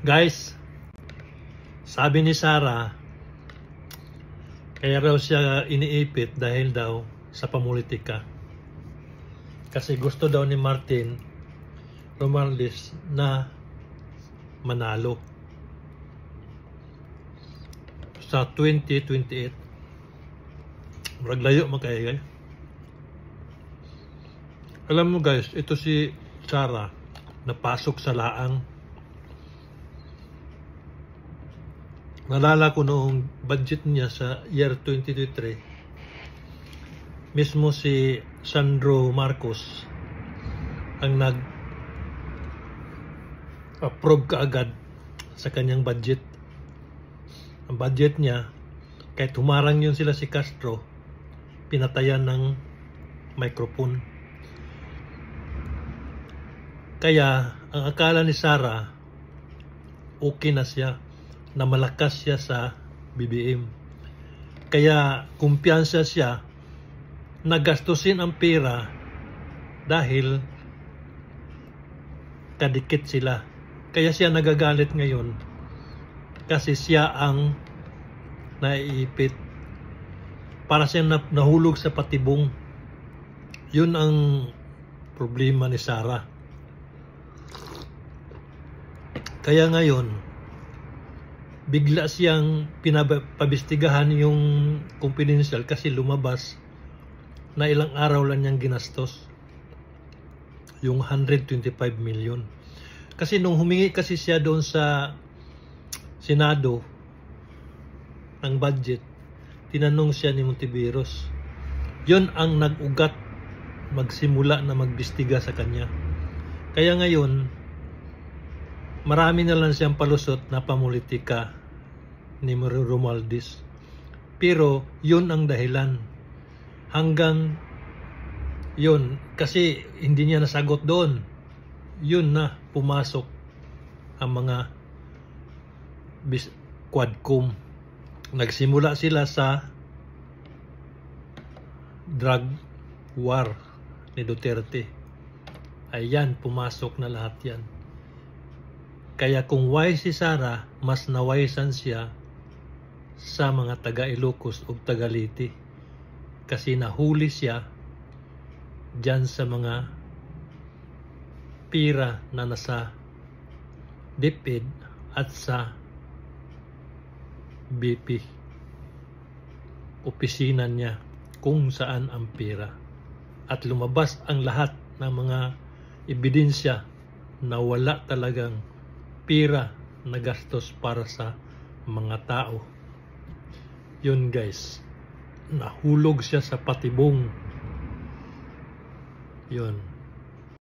Guys, sabi ni Sarah, kaya raw siya iniipit dahil daw sa pamulitika. Kasi gusto daw ni Martin Romualdez na manalo sa 2028. Maglayo makaya guys. Alam mo guys, ito si Sarah napasok sa laang. Nalala ko noong budget niya sa year 2023, mismo si Sandro Marcos ang nag-approve kaagad sa kanyang budget. Ang budget niya, kahit humarang yun sila si Castro, pinatayan ng microphone. Kaya ang akala ni Sarah, okay na siya, na malakas siya sa BBM. Kaya kumpiyansa siya nagastusin ang pera dahil kadikit sila. Kaya siya nagagalit ngayon kasi siya ang naiipit. Para siya nahulog sa patibong. Yun ang problema ni Sarah. Kaya ngayon bigla siyang pinapabistigahan yung confidential kasi lumabas na ilang araw lang niyang ginastos yung 125 million. Kasi nung humingi kasi siya doon sa Senado ng budget, tinanong siya ni Montiveros. Yun ang nag-ugat magsimula na magbistiga sa kanya. Kaya ngayon marami na lang siyang palusot na pamulitika ni Romualdez. Pero yun ang dahilan. Hanggang yun, kasi hindi niya nasagot doon. Yun na pumasok ang mga quadcom. Nagsimula sila sa drug war ni Duterte. Ayan, pumasok na lahat yan. Kaya kung wise si Sarah, mas nawaisan siya sa mga taga-Ilocos o taga-Liti. Kasi nahuli siya dyan sa mga pira na nasa DepEd at sa BP. Opisina niya kung saan ang pira. At lumabas ang lahat ng mga ebidensya na wala talagang pira na gastos para sa mga tao. Yun guys, nahulog siya sa patibong. Yun.